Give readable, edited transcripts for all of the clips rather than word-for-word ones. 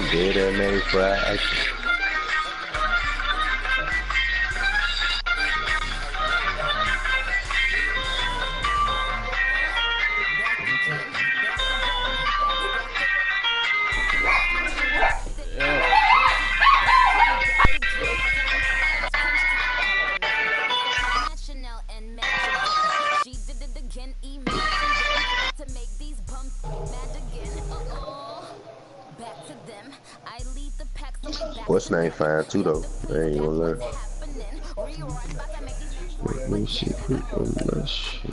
Dead that name fried action. What's name fine too though? I ain't gonna lie. Let me see quick on that shit.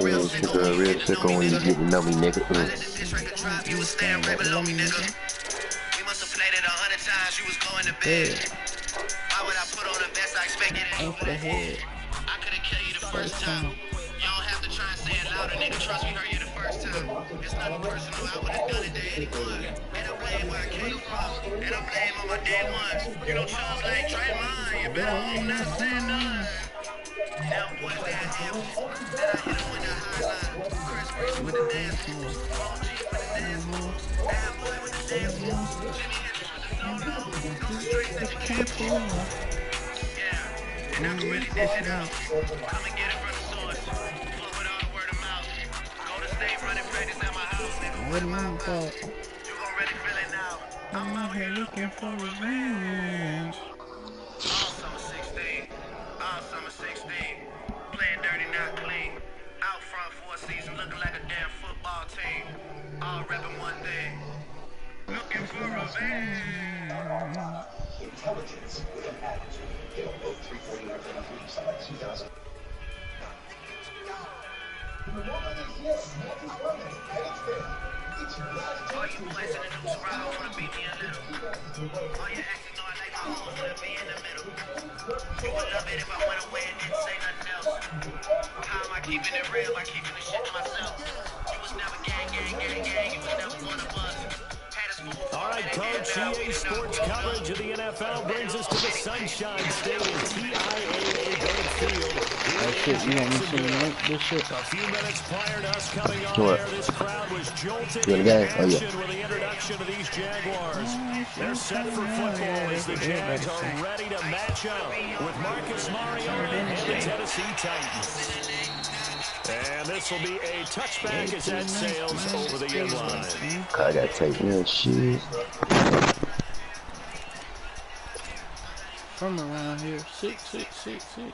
Real sick on when you get to know me, nigga. We must have played it 100 times. She was going to bed. Why would I put on a vest? I expected it. I could've killed you the first time. You don't have to try and say it louder, nigga. Trust me, heard you the first time. It's nothing personal. I would've done it to anyone. And I blame where I came from. And I blame on my day ones. You don't choose like Draymond. You better hope not stand none. Them boys they had him. Then I hit him with the highline. Chris Breezy with the dance moves. OG with the dance moves. Bad boy with the dance moves. Jimmy Hendrix with the no-no. No streets that you can't pull. Yeah, and I can really dish it out. Come and get it from the source. Fuck with all the word of mouth. Go to state running practice at my house, nigga. What am I about? You gon' really feel it now. I'm out here looking for revenge. All summer 16. All summer 16. Playing dirty, not clean. Out front for a season, looking like a damn football team. All repping one thing. Looking for revenge. Intelligence with an attitude. Get on both 349 something 2000. All you boys in the new squad wanna beat me a little. All you acting know I like my hoes wanna be in the middle. You would love it if I went away and didn't say nothing else. How am I keeping it real by keeping the shit to myself? You was never gang, you was never one of us. Alright, Coach, EA Sports coverage of the NFL brings us to the Sunshine State in TIAA Bank Field. Shit, you want me to link this shit? A few minutes prior to us coming on air, this crowd was jolted into action with the introduction of these Jaguars. They're set for football as the Jags are ready to match up with Marcus Mariota and the Tennessee Titans. And this will be a touchback as that sails over the end line. I gotta take that shit. from around here. 6'6".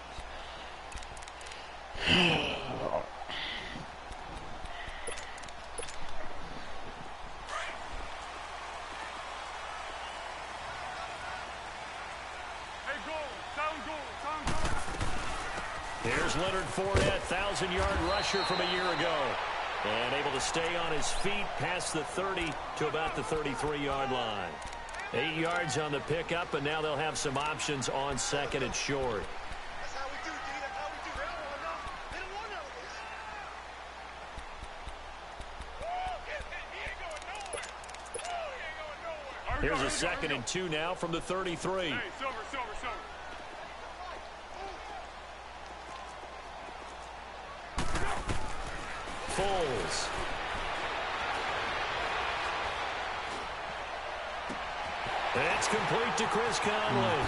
Here's Leonard Fournette, 1,000-yard rusher from a year ago. And able to stay on his feet past the 30 to about the 33-yard line. 8 yards on the pickup, and now they'll have some options on second and short. That's how we do, D. That's how we do. They don't want none of this. Here's a 2nd and 2 now from the 33. Hey, Silver. Foles. It's complete to Chris Conley.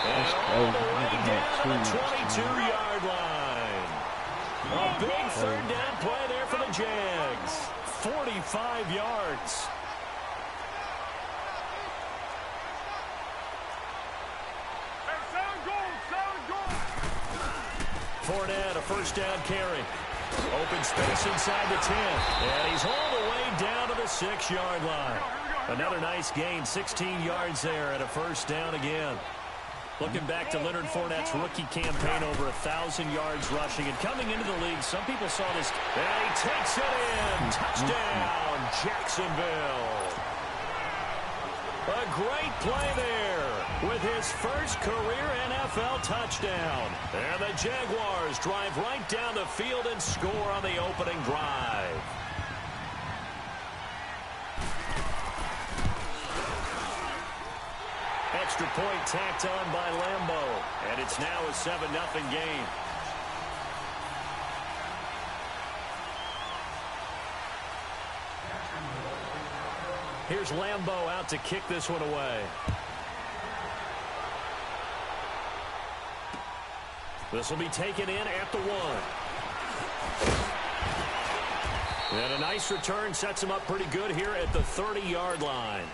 And all the way down to the 22-yard line. A big third down play there for the Jags. 45 yards. Fournette, a first down carry. Open space inside the 10. And he's all the way down to the 6-yard line. Another nice gain, 16 yards there and a first down again. Looking back to Leonard Fournette's rookie campaign, over 1,000 yards rushing. And coming into the league, some people saw this. And he takes it in. Touchdown, Jacksonville. A great play there with his first career NFL touchdown. And the Jaguars drive right down the field and score on the opening drive. Extra point tacked on by Lambeau. And it's now a 7-0 game. Here's Lambeau out to kick this one away. This will be taken in at the 1. And a nice return sets him up pretty good here at the 30-yard line.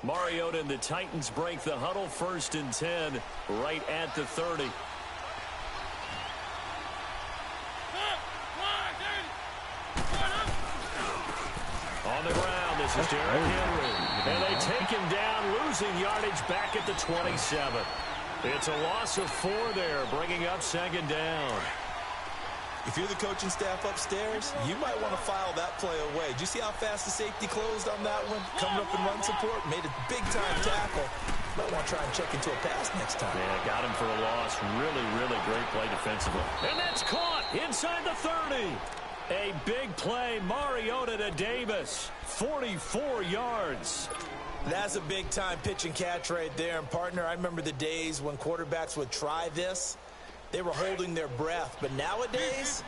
Mariota and the Titans break the huddle, 1st and 10, right at the 30. On the ground, this is Derrick Henry. And they take him down, losing yardage back at the 27. It's a loss of 4 there, bringing up 2nd down. If you're the coaching staff upstairs, you might want to file that play away. Did you see how fast the safety closed on that one? Coming up in run support, made a big-time tackle. Might want to try and check into a pass next time. Yeah, got him for a loss. Really, really great play defensively. And that's caught inside the 30. A big play, Mariota to Davis. 44 yards. That's a big-time pitch and catch right there. And, partner, I remember the days when quarterbacks would try this. They were holding their breath. But nowadays,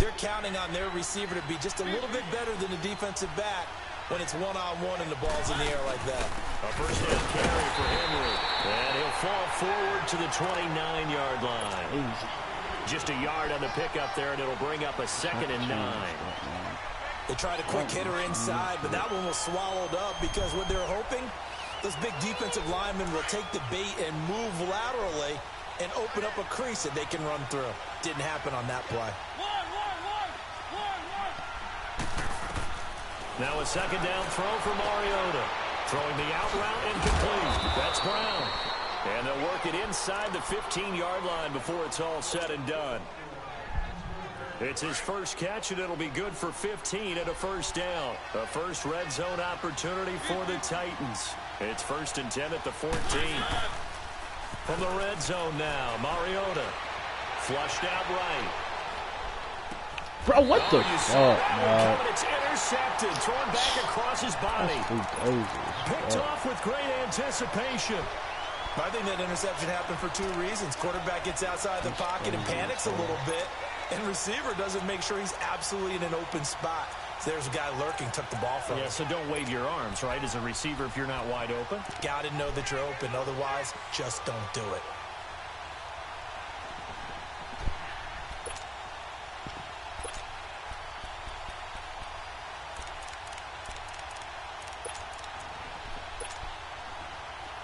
they're counting on their receiver to be just a little bit better than the defensive back when it's one-on-one and the ball's in the air like that. A first down carry for Henry. And he'll fall forward to the 29-yard line. Just a yard on the pickup there, and it'll bring up a 2nd and 9. They tried a quick hitter inside, but that one was swallowed up because what they're hoping, those big defensive linemen will take the bait and move laterally and open up a crease that they can run through. Didn't happen on that play. Now a 2nd down throw for Mariota. Throwing the out route incomplete. That's Brown. And they'll work it inside the 15-yard line before it's all said and done. It's his first catch, and it'll be good for 15 and a first down. A first red zone opportunity for the Titans. It's 1st and 10 at the 14. From the red zone now, Mariota. Flushed out right. Bro, what the fuck, man? It's intercepted, thrown back across his body. Picked off with great anticipation. I think that interception happened for two reasons. Quarterback gets outside the pocket and panics a little bit, and receiver doesn't make sure he's absolutely in an open spot. So there's a guy lurking, took the ball from him. Yeah, so don't wave your arms, right, as a receiver if you're not wide open. Got to know that you're open. Otherwise, just don't do it.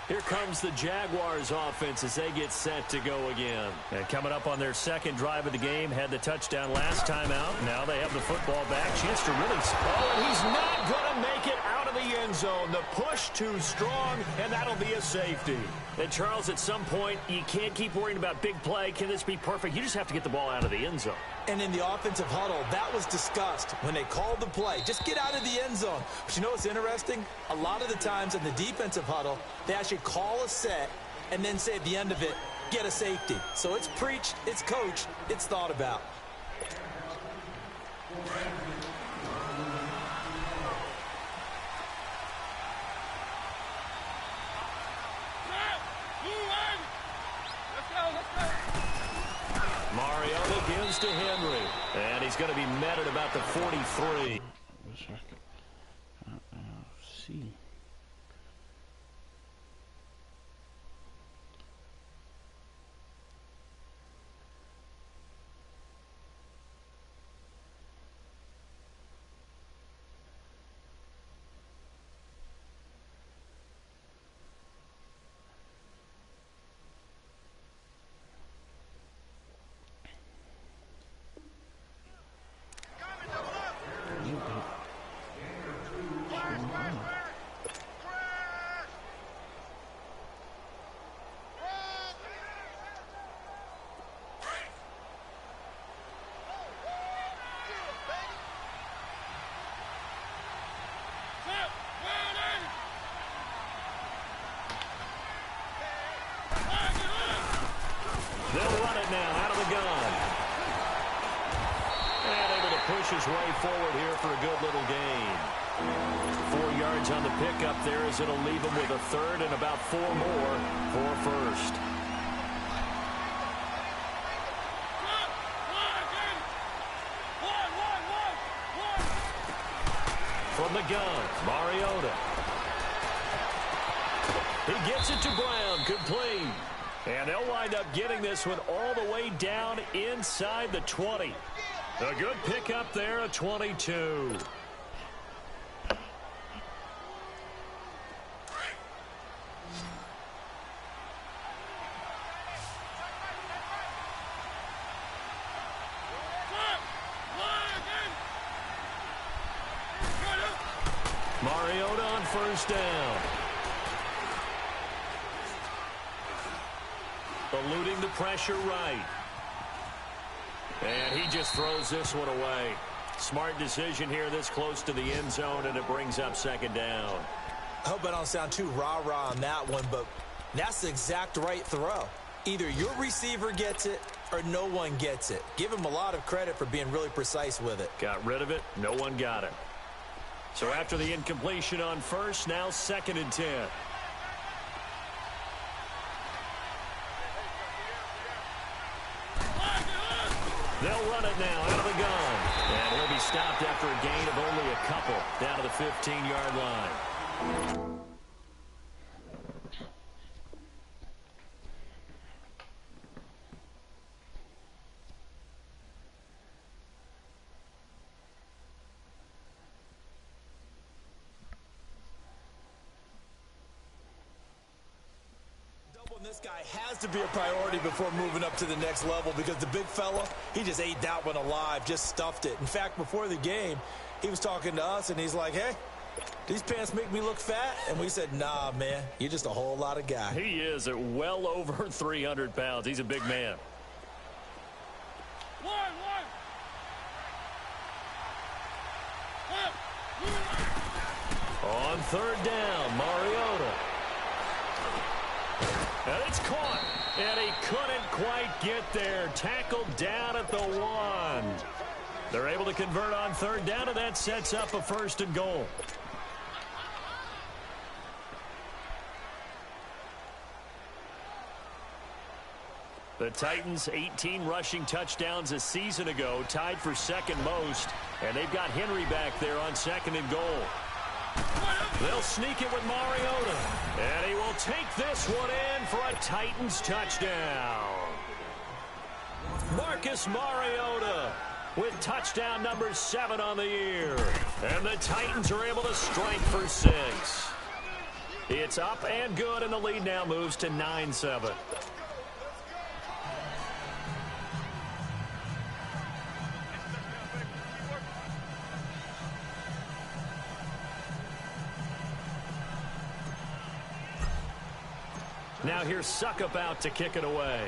Here comes the Jaguars offense as they get set to go again. And coming up on their second drive of the game, had the touchdown last time out. Now they have the football back. Chance to really... Oh, and he's not going to make it out of the end zone. The push too strong, and that'll be a safety. And Charles, at some point, you can't keep worrying about big play. Can this be perfect? You just have to get the ball out of the end zone. And in the offensive huddle, that was discussed when they called the play. Just get out of the end zone. But you know what's interesting? A lot of the times in the defensive huddle, they actually call a set and then say at the end of it, get a safety. So it's preached, it's coached, it's thought about. Mariota gives to Henry, and he's going to be met at about the 43. Wish I could see. They'll run it now out of the gun. And able to push his way forward here for a good little gain. 4 yards on the pickup there as it'll leave him with a third and about 4 more for first. From the gun, Mariota. He gets it to Brown, complete. And they'll wind up getting this one all the way down inside the 20. A good pickup there, a 22. Mariota on first down. Eluding the pressure right. And he just throws this one away. Smart decision here this close to the end zone, and it brings up second down. I hope I don't sound too rah-rah on that one, but that's the exact right throw. Either your receiver gets it or no one gets it. Give him a lot of credit for being really precise with it. Got rid of it. No one got it. So after the incompletion on first, now 2nd and 10. They'll run it now out of the gun. And he'll be stopped after a gain of only a couple down to the 15-yard line. This guy has to be a priority before moving up to the next level because the big fella, he just ate that one alive, just stuffed it. In fact, before the game, he was talking to us, and he's like, hey, these pants make me look fat? And we said, nah, man, you're just a whole lot of guy. He is at well over 300 pounds. He's a big man. On third down, Mariota. And it's caught, and he couldn't quite get there. Tackled down at the 1. They're able to convert on third down, and that sets up a 1st and goal. The Titans, 18 rushing touchdowns a season ago, tied for second most, and they've got Henry back there on 2nd and goal. They'll sneak it with Mariota, and he will take this one in for a Titans touchdown. Marcus Mariota with touchdown number 7 on the year, and the Titans are able to strike for 6. It's up and good, and the lead now moves to 9-7. Now here's Suckup out to kick it away.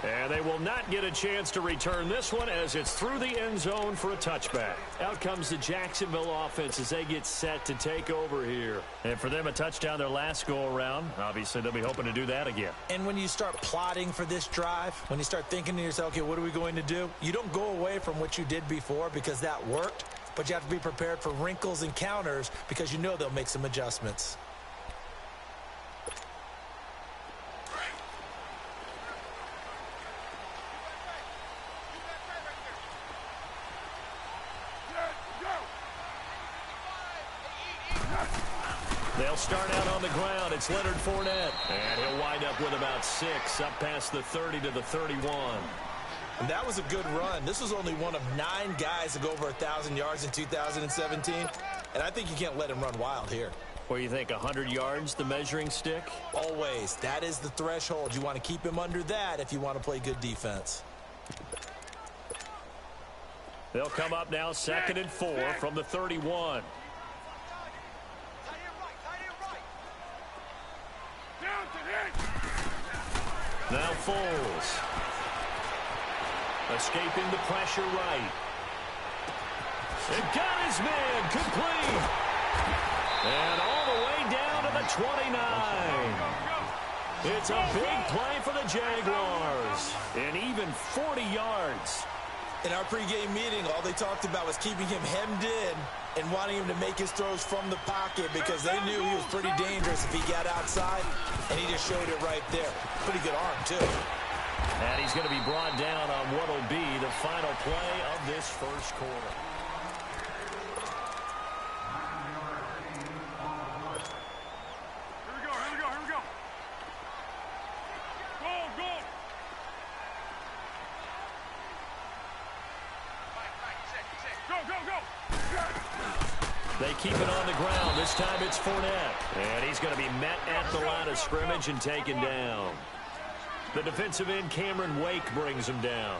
And they will not get a chance to return this one as it's through the end zone for a touchback. Out comes the Jacksonville offense as they get set to take over here. And for them, a touchdown their last go-around. Obviously, they'll be hoping to do that again. And when you start plotting for this drive, when you start thinking to yourself, okay, what are we going to do? You don't go away from what you did before because that worked, but you have to be prepared for wrinkles and counters because you know they'll make some adjustments. They'll start out on the ground. It's Leonard Fournette. And he'll wind up with about 6, up past the 30 to the 31. And that was a good run. This was only one of 9 guys to go over 1,000 yards in 2017. And I think you can't let him run wild here. Where you think 100 yards, the measuring stick? Always. That is the threshold. You want to keep him under that if you want to play good defense. They'll come up now 2nd and 4 from the 31. Now Foles. Escaping the pressure right. It got his man complete. And all the way down to the 29. It's a big play for the Jaguars. And even 40 yards. In our pregame meeting, all they talked about was keeping him hemmed in and wanting him to make his throws from the pocket because they knew he was pretty dangerous if he got outside, and he just showed it right there. Pretty good arm, too. And he's going to be brought down on what will be the final play of this first quarter. They keep it on the ground. This time it's Fournette. And he's going to be met at the line of scrimmage and taken down. The defensive end, Cameron Wake, brings him down.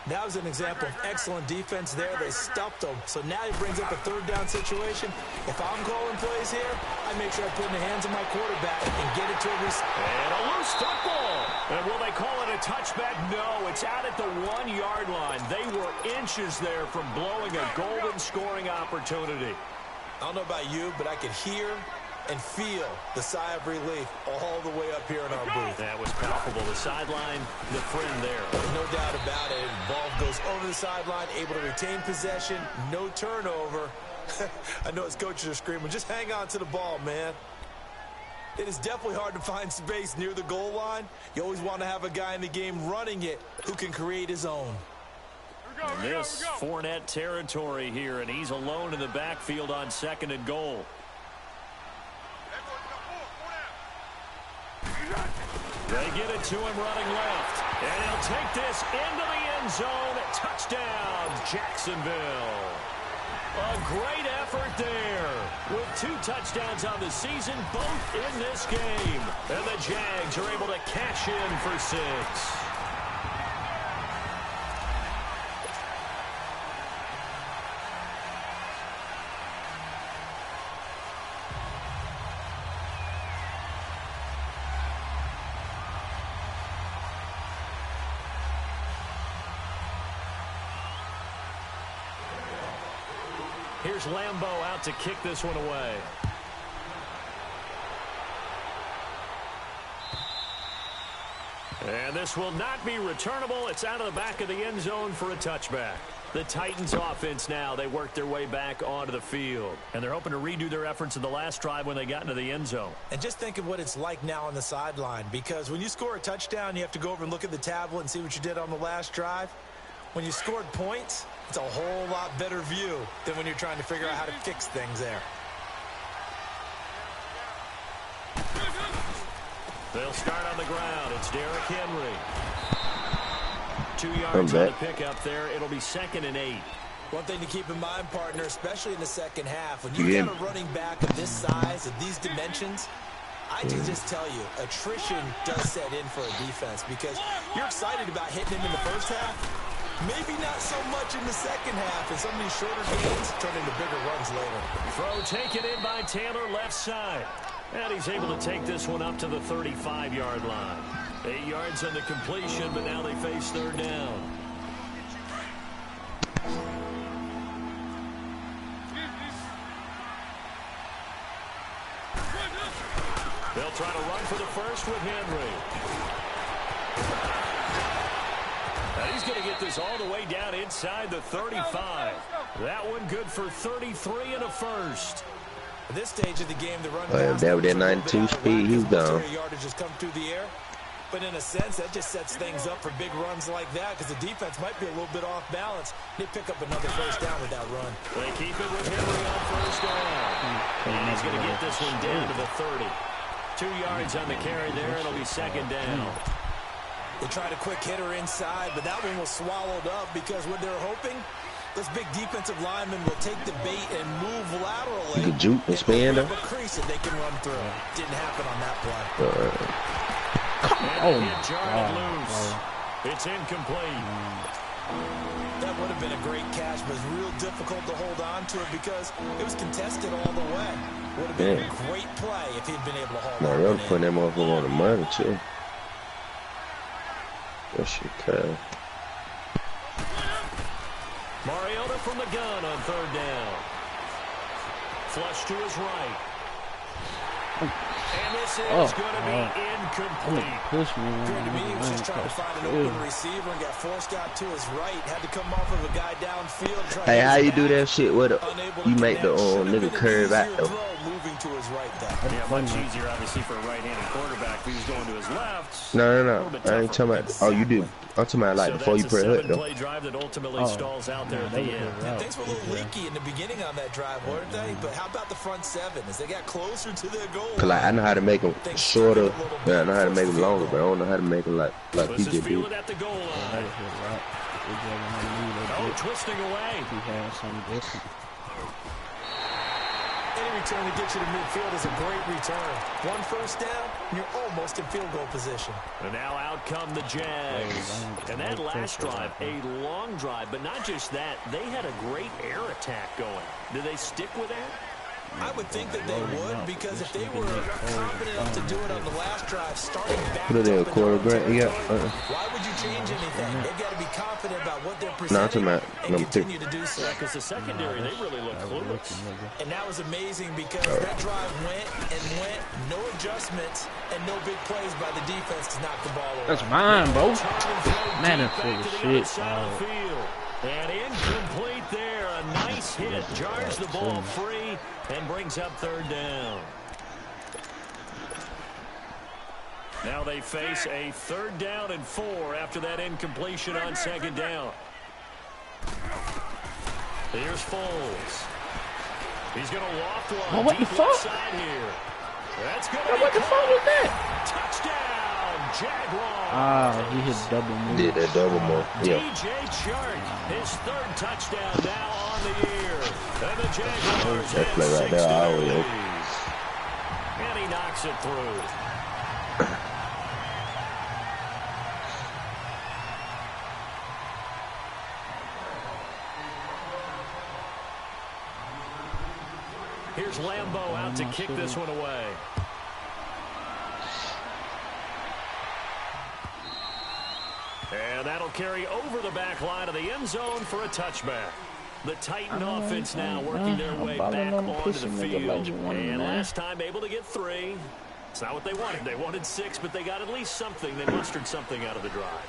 That was an example of excellent defense there. They stuffed him. So now he brings up a 3rd down situation. If I'm calling plays here, I make sure I put it in the hands of my quarterback and get it to a receiver. And a loose football. And will they call it a touchback? No, it's out at the 1-yard line. They were inches there from blowing a golden scoring opportunity. I don't know about you, but I could hear and feel the sigh of relief all the way up here in our booth. That was palpable. The sideline, the friend there. No doubt about it. Ball goes over the sideline, able to retain possession, no turnover. I know his coaches are screaming, just hang on to the ball, man. It is definitely hard to find space near the goal line. You always want to have a guy in the game running it who can create his own. This Fournette territory here, and he's alone in the backfield on 2nd and goal. They get it to him running left. And he'll take this into the end zone. Touchdown, Jacksonville. A great effort there. With 2 touchdowns on the season, both in this game. And the Jags are able to cash in for 6. Here's Lambeau out to kick this one away. And this will not be returnable. It's out of the back of the end zone for a touchback. The Titans offense now, they work their way back onto the field. And they're hoping to redo their efforts in the last drive when they got into the end zone. And just think of what it's like now on the sideline, because when you score a touchdown, you have to go over and look at the tablet and see what you did on the last drive. When you scored points, it's a whole lot better view than when you're trying to figure out how to fix things there. They'll start on the ground. It's Derrick Henry. 2 yards on the pickup there. It'll be 2nd and 8. One thing to keep in mind, partner, especially in the second half, when you got a running back of this size, of these dimensions, I can just tell you, attrition does set in for a defense because you're excited about hitting him in the first half. Maybe not so much in the second half, and some of these shorter gains turn into bigger runs later. Throw taken in by Taylor left side. And he's able to take this one up to the 35-yard line. 8 yards on the completion, but now they face 3rd down. They'll try to run for the first with Henry. And he's going to get this all the way down inside the 35. That one good for 33 and a first. At this stage of the game, the run that with that 92 speed, he's down. Just come through the air. But in a sense, that just sets things up for big runs like that because the defense might be a little bit off balance. They pick up another first down with that run. They keep it with Henry on first down. And he's going to get this one down to the 30. 2 yards on the carry there. It'll be 2nd down. They tried a quick hitter inside, but that one was swallowed up because what they're hoping, this big defensive lineman will take the bait and move laterally. You can juke and spin them. A crease that they can run through. Didn't happen on that play. Jarred loose. It's incomplete. That would have been a great catch, but it's real difficult to hold on to it because it was contested all the way. Would have been a great play if he'd been able to hold on. They're putting that motherfucker on the money, too. That shit cut. Mariota from the gun on 3rd down. Flush to his right. And this is going to be incomplete. Appeared to me he was just trying to find an open receiver and got forced out to his right. Had to come off of a guy downfield. Hey, how you do that shit with it? You make the nigga curve out though. Moving to his right there. Yeah, much easier obviously for a right-handed quarterback if he's going to his left. No. I ain't talking about. Oh, you do. I'm talking about like before you press hook though. Play drive that ultimately stalls out there at the end. Things were a little leaky in the beginning on that drive, weren't they? But how about the front seven as they got closer to their goal? Cause like I know how to make them shorter. Yeah, I know how to make them longer, but I don't know how to make them like he just did. At the goal line. Oh, twisting away. He has something different. Any return to get you to midfield is a great return. 1 first down, you're almost in field goal position. And now out come the Jags. And that last drive, a long drive, but not just that, they had a great air attack going. Did they stick with that? I would think that they would, because if they were confident enough to do it on the last drive, starting back Put it in a quarter grant. why would you change anything? They've got to be confident about what they're presenting and continue to do so. Because the secondary, they really look clueless. And that was amazing because that drive went, no adjustments, and no big plays by the defense to knock the ball away. That's mine, bro. Man, that's full of shit. And incomplete there. A nice hit. Jars the ball free and brings up 3rd down. Now they face a 3rd down and 4 after that incompletion on 2nd down. Here's Foles. He's going to loft one. Oh, what the fuck? Side here. That's going to what the fuck was that? Touchdown, Jaguars. Ah, he hit double move. Did that double move. Yeah. DJ Chark, his 3rd touchdown now on the year. And the Jaguars That play right there, I always hope. And he knocks it through. Here's Lambeau out to kick this one away. And that'll carry over the back line of the end zone for a touchback. The Titan offense now working their way back onto the field. And last time able to get 3. It's not what they wanted. They wanted 6, but they got at least something. They mustered something out of the drive.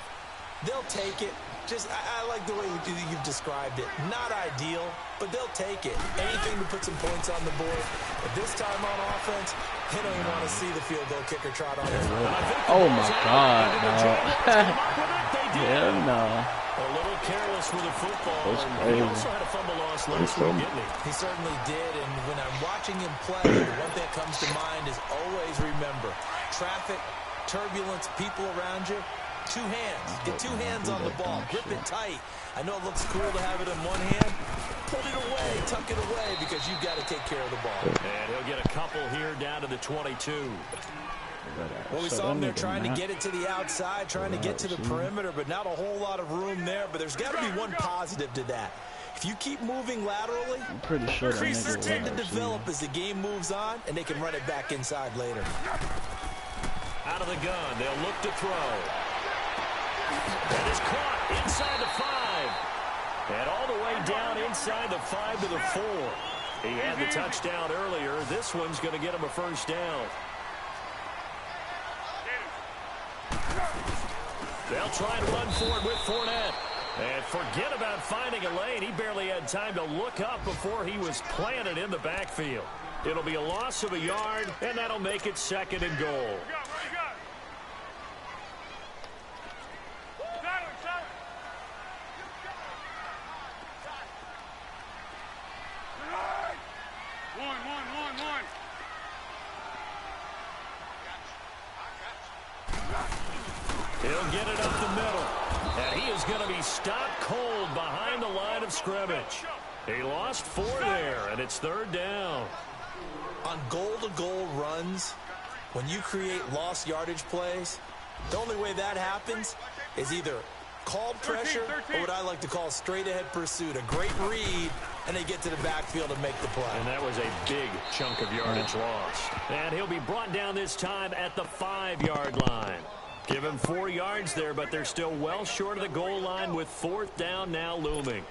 They'll take it. I like the way you've described it. Not ideal, but they'll take it. Anything to put some points on the board. But this time on offense, they don't even want to see the field goal kicker trot on it. Oh my God, dog. Hell no. A little careless with the football. That's And he crazy. also had a fumble loss last week, didn't he? He certainly did, and when I'm watching him play, the one thing that comes to mind is always remember, traffic, turbulence, people around you, two hands. Get two hands on the ball. Grip it tight. I know it looks cool to have it in one hand. Put it away, tuck it away, because you've got to take care of the ball. And he'll get a couple here down to the 22. Well, we saw him there trying to get it to the outside, trying to get to the perimeter, but not a whole lot of room there. But there's got to be one positive to that. If you keep moving laterally, I'm pretty sure that creases nigga tend to was develop as the game moves on, and they can run it back inside later. Out of the gun, they'll look to throw. That is caught inside the 5. And all the way down inside the 5 to the 4. He had the touchdown earlier. This one's going to get him a first down. They'll try and run forward with Fournette. And forget about finding a lane. He barely had time to look up before he was planted in the backfield. It'll be a loss of a yard, and that'll make it 2nd and goal. He'll get it up the middle. And he is going to be stopped cold behind the line of scrimmage. He lost 4 there, and it's 3rd down. On goal-to-goal runs, when you create lost yardage plays, the only way that happens is either called pressure or what I like to call straight-ahead pursuit. A great read, and they get to the backfield and make the play. And that was a big chunk of yardage lost. And he'll be brought down this time at the 5-yard line. Give him 4 yards there, but they're still well short of the goal line with 4th down now looming.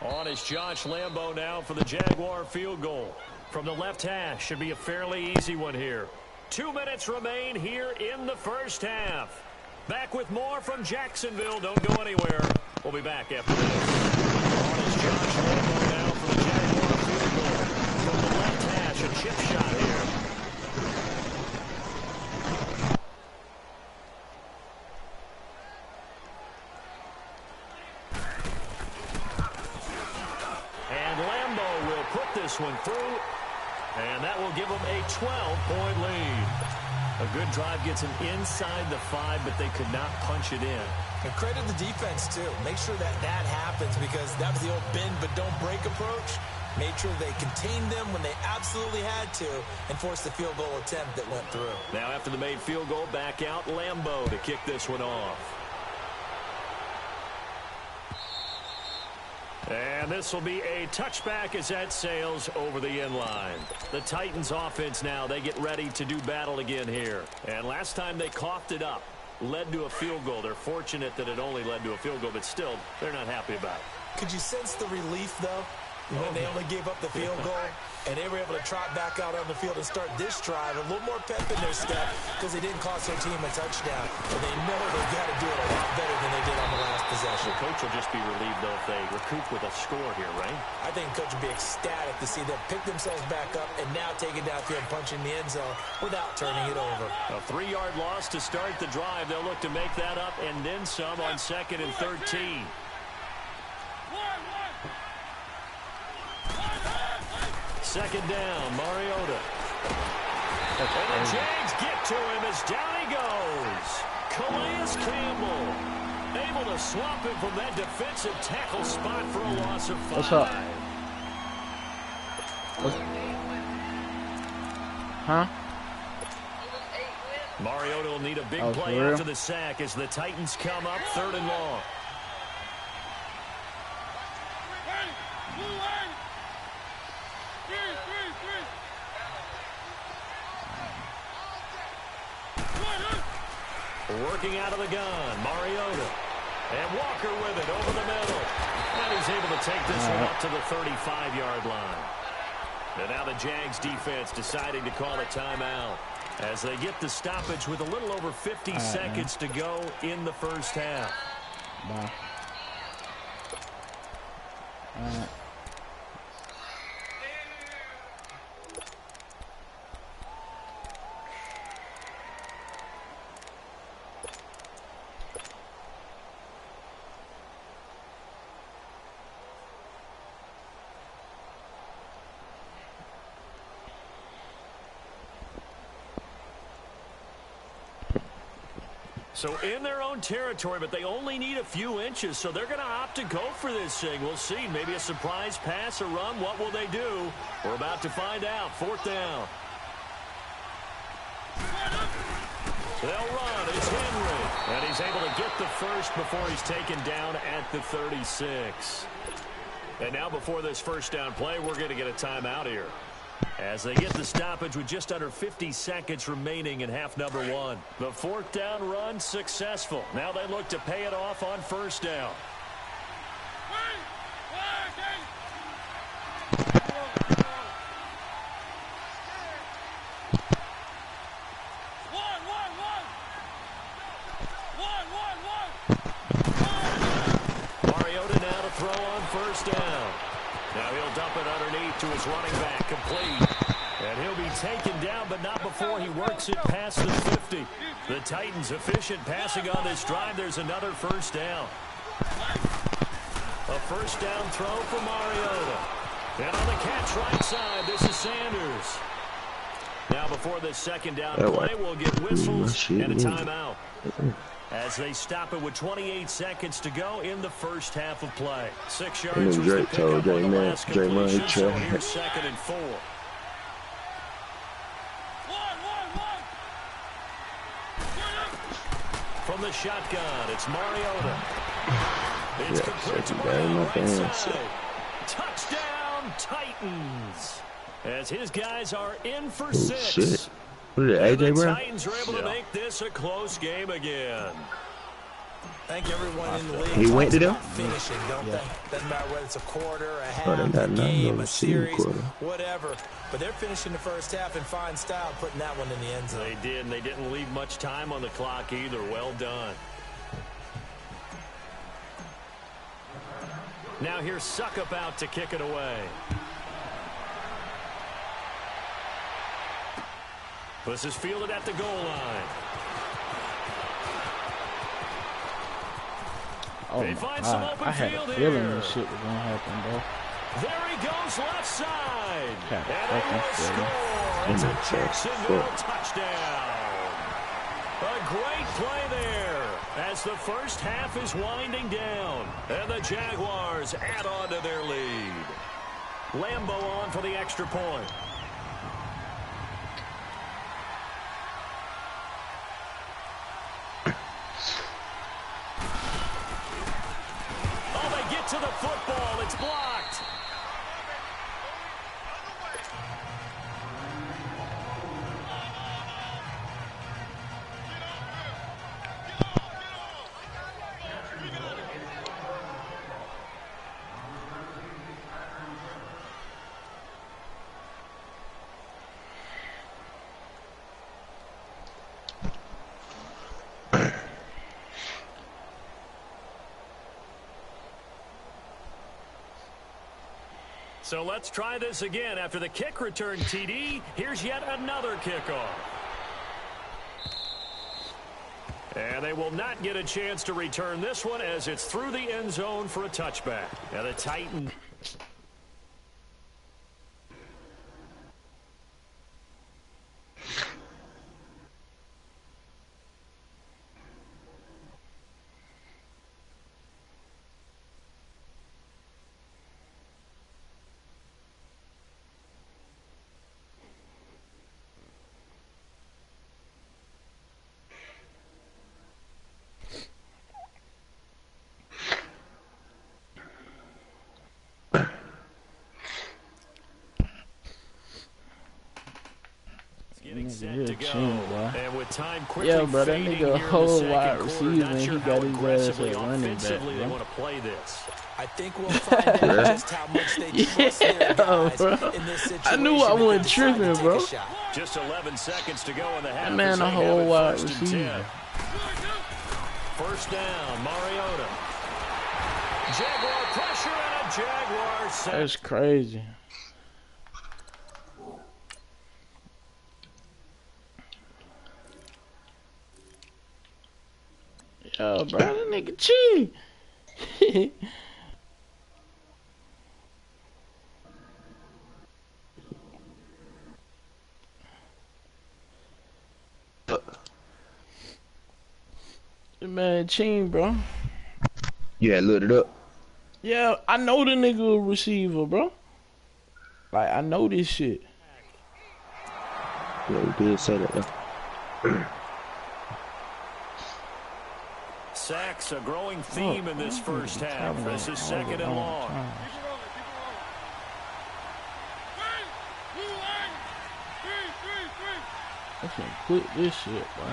On is Josh Lambo now for the Jaguar field goal. From the left hash, should be a fairly easy one here. 2 minutes remain here in the first half. Back with more from Jacksonville. Don't go anywhere. We'll be back after this. On is Josh Lambo now for the Jaguar field goal. From the left hash, a chip shot here. And Lambo will put this one through, and that will give them a 12-point lead. A good drive gets them inside the 5, but they could not punch it in. And credit the defense, too. Make sure that happens, because that was the old bend but don't break approach. Made sure they contained them when they absolutely had to and forced the field goal attempt that went through. Now after the made field goal, back out Lambo to kick this one off. And this will be a touchback as that sails over the end line. The Titans offense now, they get ready to do battle again here. And last time they coughed it up, led to a field goal. They're fortunate that it only led to a field goal, but still, they're not happy about it. Could you sense the relief, though, when they only gave up the field goal? And they were able to trot back out on the field and start this drive. A little more pep in their step because they didn't cost their team a touchdown. But they know they've got to do it a lot better than they did on the last possession. The coach will just be relieved, though, if they recoup with a score here, right? I think the coach will be ecstatic to see them pick themselves back up and now take it downfield and punch in the end zone without turning it over. A 3-yard loss to start the drive. They'll look to make that up and then some on 2nd and 13. Second down, Mariota. And the Jags get to him as down he goes. Calais Campbell able to swap him from that defensive tackle spot for a loss of 5. What's up? Huh? Mariota will need a big Oh, play for real? after the sack as the Titans come up 3rd and long. Working out of the gun, Mariota. And Walker with it over the middle. And he's able to take this one up to the 35-yard line. And now the Jags defense deciding to call a timeout. As they get the stoppage with a little over 50 seconds to go in the first half. Bye. So in their own territory, but they only need a few inches, so they're going to opt to go for this thing. We'll see. Maybe a surprise pass or run. What will they do? We're about to find out. 4th down. They'll run. It's Henry. And he's able to get the first before he's taken down at the 36. And now before this first down play, we're going to get a timeout here. As they get the stoppage with just under 50 seconds remaining in half number 1. The 4th down run successful. Now they look to pay it off on 1st down. Mariota now to throw on 1st down. Now he'll dump it underneath to his running back, complete. And he'll be taken down, but not before he works it past the 50. The Titans efficient passing on this drive. There's another 1st down. A 1st down throw for Mariota. And on the catch right side, this is Sanders. Now before this 2nd down play, we'll get whistles and a timeout. As they stop it with 28 seconds to go in the first half of play. 6 yards was the pickup on the last completion, so here's 2nd and 4. From the shotgun, it's Mariota. It's complete to Mariota right side. Touchdown, Titans. As his guys are in for 6. Shit. What is it, AJ The Brown? Titans are able to make this a close game again. I think everyone in the league He went to them? finishing, don't they? Doesn't matter whether it's a quarter, a half, Oh, they got a nothing game, on a the series, quarter. whatever. But they're finishing the first half in fine style, putting that one in the end zone. They did, and they didn't leave much time on the clock either. Well done. Now here's Suckup out to kick it away. This is fielded at the goal line. Oh They my find some God. open I had field a feeling here. this shit was gonna happen, bro. There he goes left side. Had a And they will fucking feeling. score. It's a Jacksonville touchdown. A great play there as the first half is winding down. And the Jaguars add on to their lead. Lambo on for the extra point. Oh, they get to the football. It's blocked. So let's try this again. After the kick return TD, here's yet another kickoff. And they will not get a chance to return this one as it's through the end zone for a touchback. Now the Titans. set to go. And with time quickly yeah, bro, that fading nigga a here whole in the wide second receiver quarter, and he not got sure his how ass aggressively at running back, offensively they bro. want to play this. I think we'll find out just how much they trust their guys bro. in this situation. I knew I if they wasn't decide to tripping, take bro. a shot. Just 11 seconds to go in the half. That man a whole wide receiver. First down, Mariota. Jaguar pressure and a Jaguar sack. That's crazy. Yo, bro, that nigga cheating. Man, cheating, bro. You had looked it up. Yeah, I know the nigga a receiver, bro. Like, I know this shit. Yeah, we did say that though. Sacks a growing theme in this first half. This is second and long. I can't quit this shit, bro.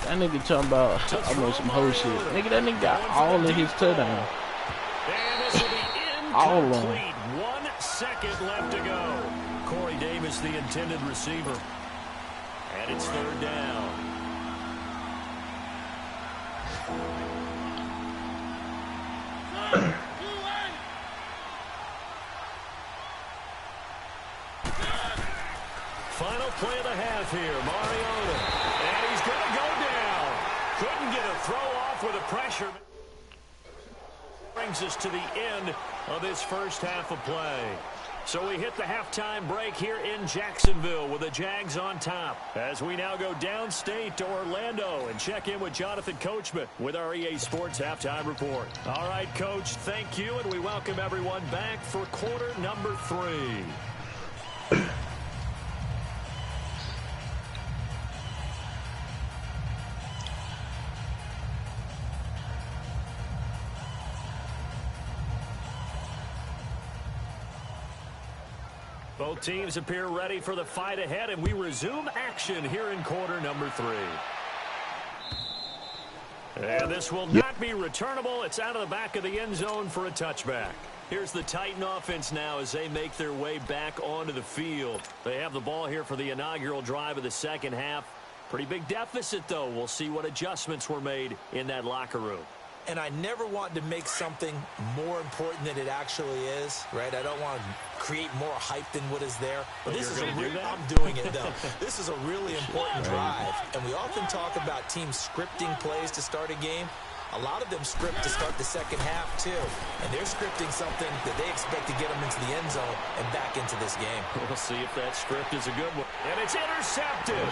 That nigga talking about I'm on some whole shit. Nigga, that nigga got all of his touchdowns. And this will be All of incomplete. them. 1 second left to go. Corey Davis, the intended receiver. And it's third down. Final play of the half here, Mariota. And he's going to go down. Couldn't get a throw off with a pressure. Brings us to the end of this first half of play. So we hit the halftime break here in Jacksonville with the Jags on top. As we now go downstate to Orlando and check in with Jonathan Coachman with our EA Sports Halftime Report. All right, Coach, thank you, and we welcome everyone back for quarter number 3. Both teams appear ready for the fight ahead, and we resume action here in quarter number 3. And this will not be returnable. It's out of the back of the end zone for a touchback. Here's the Titan offense now as they make their way back onto the field. They have the ball here for the inaugural drive of the second half. Pretty big deficit, though. We'll see what adjustments were made in that locker room. And I never want to make something more important than it actually is, right? I don't want to create more hype than what is there. But this is I'm doing it, though. This is a really important drive. And we often talk about teams scripting plays to start a game. A lot of them script to start the second half, too. And they're scripting something that they expect to get them into the end zone and back into this game. We'll see if that script is a good one. And it's intercepted.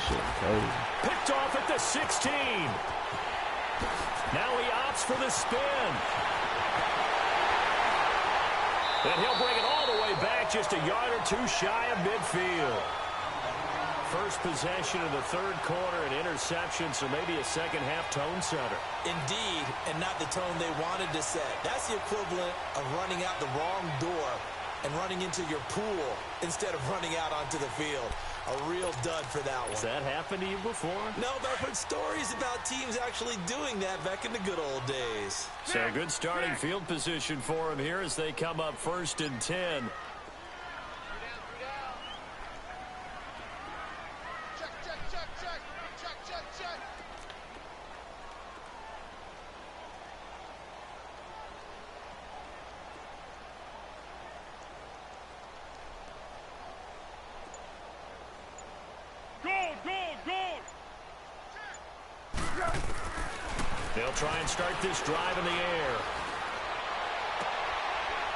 Picked off at the 16. Now he opts for the spin. And he'll bring it all the way back just a yard or two shy of midfield. First possession of the third quarter, an interception, so maybe a second-half tone setter. Indeed, and not the tone they wanted to set. That's the equivalent of running out the wrong door and running into your pool instead of running out onto the field. A real dud for that one. Has that happened to you before? No, but I've heard stories about teams actually doing that back in the good old days. So a good starting field position for him here as they come up 1st and 10. They'll try and start this drive in the air.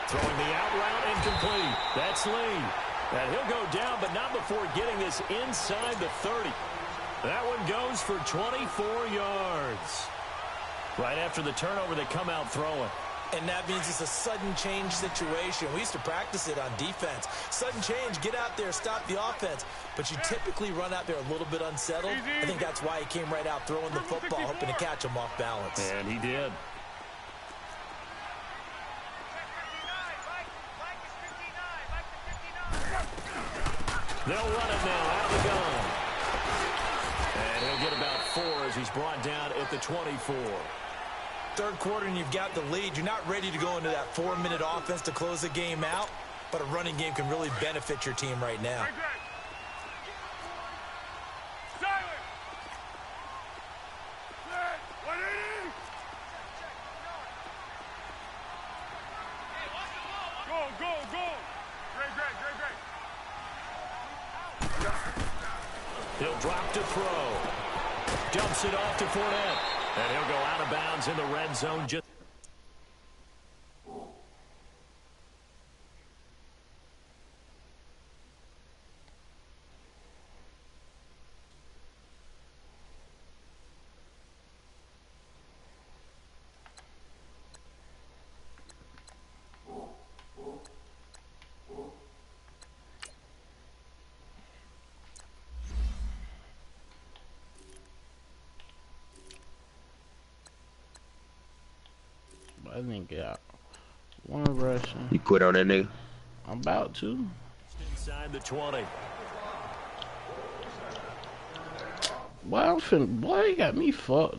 Throwing the out route incomplete. That's Lee. And he'll go down, but not before getting this inside the 30. That one goes for 24 yards. Right after the turnover, they come out throwing. And that means it's a sudden change situation. We used to practice it on defense. Sudden change, get out there, stop the offense. But you typically run out there a little bit unsettled. I think that's why he came right out throwing the football, hoping to catch him off balance. And he did. They'll run it now out of the gun. And he'll get about 4 as he's brought down at the 24. Third quarter and you've got the lead. You're not ready to go into that 4-minute offense to close the game out, but a running game can really benefit your team right now. He'll drop to throw. Dumps it off to Fournette. And he'll go out of bounds in the red zone. I think got one rushing. You quit on that nigga? I'm about to. Inside the 20. Boy, boy, you got me fucked